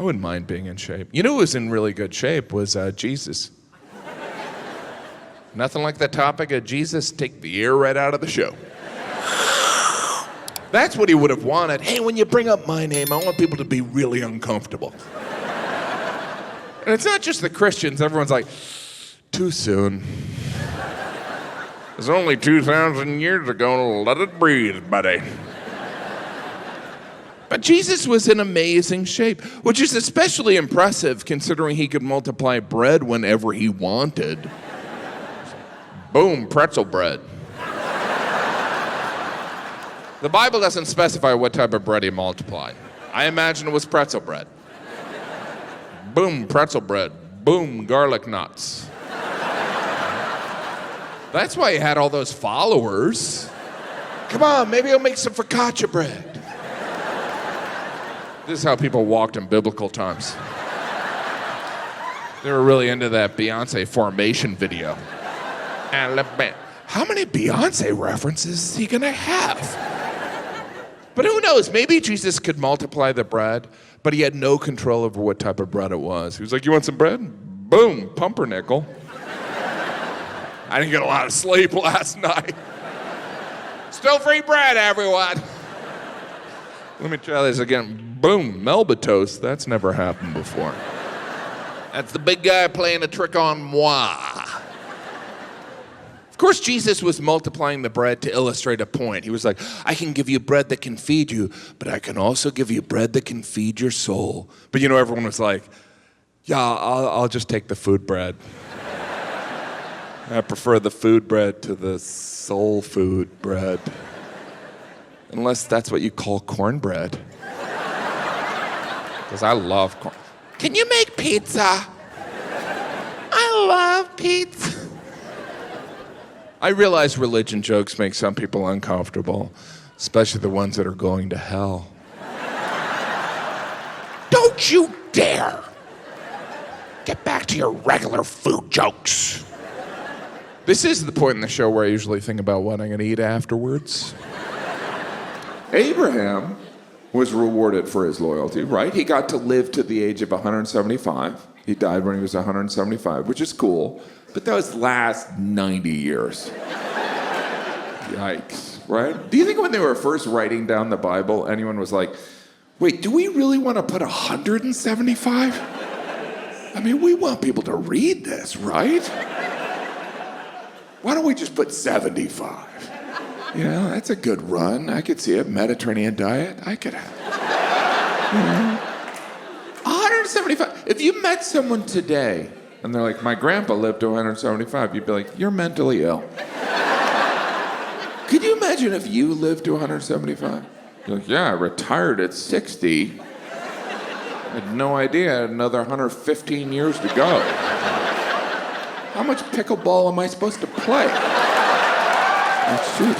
I wouldn't mind being in shape. You know who was in really good shape was Jesus. Nothing like the topic of Jesus take the air right out of the show. That's what he would have wanted. Hey, when you bring up my name, I want people to be really uncomfortable. And it's not just the Christians. Everyone's like, too soon. It was only 2,000 years ago. Let it breathe, buddy. But Jesus was in amazing shape, which is especially impressive considering he could multiply bread whenever he wanted. Boom, pretzel bread. The Bible doesn't specify what type of bread he multiplied. I imagine it was pretzel bread. Boom, pretzel bread. Boom, garlic nuts. That's why he had all those followers. Come on, maybe I'll make some focaccia bread. This is how people walked in biblical times. They were really into that Beyonce Formation video. And how many Beyonce references is he gonna have? But who knows, maybe Jesus could multiply the bread, but he had no control over what type of bread it was. He was like, you want some bread? Boom, pumpernickel. I didn't get a lot of sleep last night. Still free bread, everyone. Let me try this again. Boom, Melba toast. That's never happened before. That's the big guy playing a trick on moi. Of course, Jesus was multiplying the bread to illustrate a point. He was like, I can give you bread that can feed you, but I can also give you bread that can feed your soul. But you know, everyone was like, yeah, I'll just take the food bread. I prefer the food bread to the soul food bread. Unless that's what you call cornbread. Because I love corn. Can you make pizza? I love pizza. I realize religion jokes make some people uncomfortable, especially the ones that are going to hell. Don't you dare! Get back to your regular food jokes. This is the point in the show where I usually think about what I'm going to eat afterwards. Abraham was rewarded for his loyalty, right? He got to live to the age of 175. He died when he was 175, which is cool. But that was last 90 years. Yikes, right? Do you think when they were first writing down the Bible, anyone was like, wait, do we really want to put 175? I mean, we want people to read this, right? Why don't we just put 75? You know, that's a good run. I could see it. Mediterranean diet. I could have. You know. 175. If you met someone today and they're like, my grandpa lived to 175, you'd be like, you're mentally ill. Could you imagine if you lived to 175? You're like, yeah, I retired at 60. I had no idea I had another 115 years to go. How much pickleball am I supposed to play? That's true.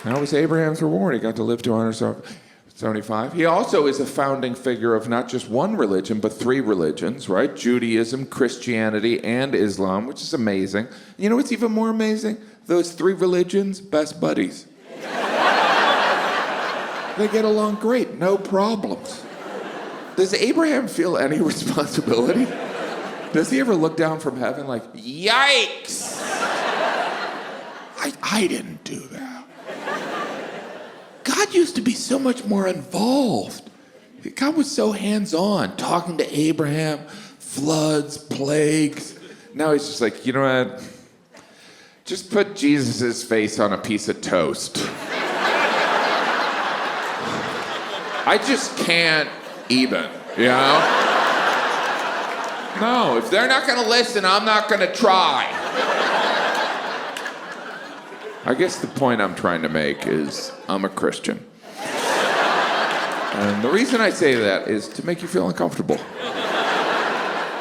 That was Abraham's reward. He got to live to 175. He also is a founding figure of not just one religion, but three religions, right? Judaism, Christianity, and Islam, which is amazing. You know what's even more amazing? Those three religions, best buddies. They get along great, no problems. Does Abraham feel any responsibility? Does he ever look down from heaven like, yikes! I didn't do that. God used to be so much more involved. God was so hands-on, talking to Abraham, floods, plagues. Now he's just like, you know what? Just put Jesus' face on a piece of toast. I just can't even, you know? No, if they're not gonna listen, I'm not gonna try. I guess the point I'm trying to make is I'm a Christian. And the reason I say that is to make you feel uncomfortable.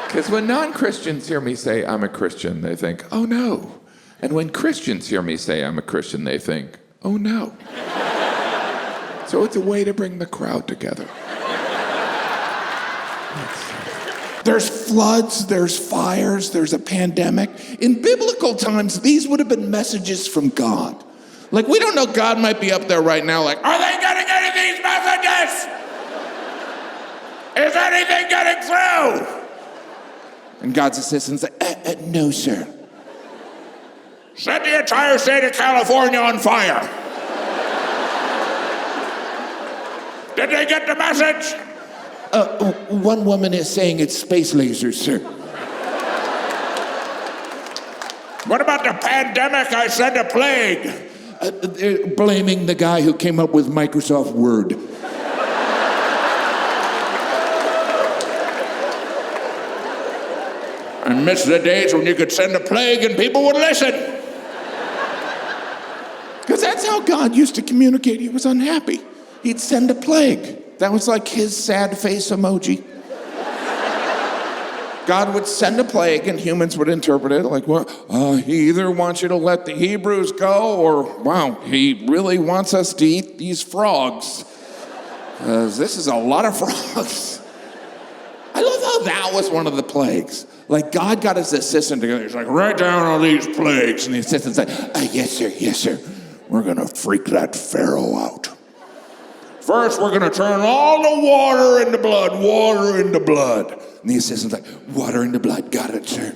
Because when non-Christians hear me say I'm a Christian, they think, oh no. And when Christians hear me say I'm a Christian, they think, oh no. So it's a way to bring the crowd together. There's floods, there's fires, there's a pandemic. In biblical times, these would have been messages from God. Like, we don't know, God might be up there right now like, are they getting any of these messages? Is anything getting through? And God's assistant's like, no, sir. Set the entire state of California on fire. Did they get the message? One woman is saying it's space lasers, sir. What about the pandemic? I said a plague. They're blaming the guy who came up with Microsoft Word. I miss the days when you could send a plague and people would listen. Because that's how God used to communicate. He was unhappy. He'd send a plague. That was like his sad face emoji. God would send a plague and humans would interpret it like, well, he either wants you to let the Hebrews go or, wow, he really wants us to eat these frogs. This is a lot of frogs. I love how that was one of the plagues. Like, God got his assistant together. He's like, write down all these plagues. And the assistant's like, yes, sir. We're going to freak that Pharaoh out. First, we're going to turn all the water into blood. And the assistant's like, water into blood. Got it, sir.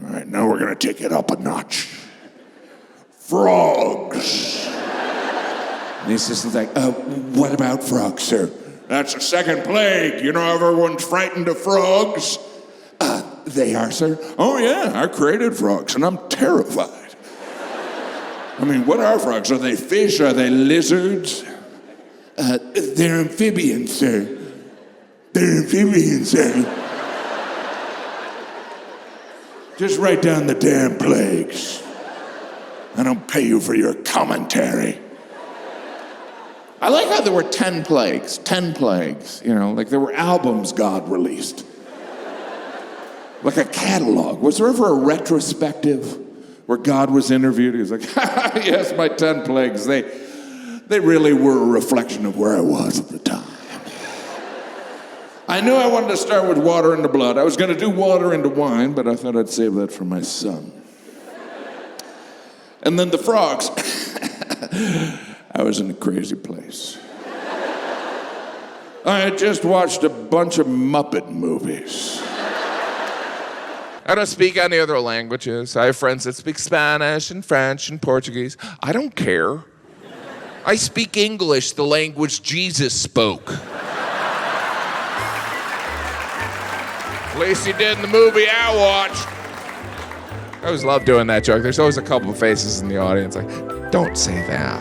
All right, now we're going to take it up a notch. Frogs. And the assistant's like, what about frogs, sir? That's the second plague. You know, everyone's frightened of frogs. They are, sir? Oh, yeah, I created frogs, and I'm terrified. I mean, what are frogs? Are they fish? Are they lizards? They're amphibians, sir. Just write down the damn plagues. I don't pay you for your commentary. I like how there were 10 plagues. 10 plagues, you know, like there were albums God released. Like a catalog. Was there ever a retrospective where God was interviewed? He was like, yes, my 10 plagues, they really were a reflection of where I was at the time. I knew I wanted to start with water into blood. I was going to do water into wine, but I thought I'd save that for my son. And then the frogs. I was in a crazy place. I had just watched a bunch of Muppet movies. I don't speak any other languages. I have friends that speak Spanish and French and Portuguese. I don't care. I speak English, the language Jesus spoke. At least he did in the movie I watched. I always love doing that joke. There's always a couple of faces in the audience like, don't say that.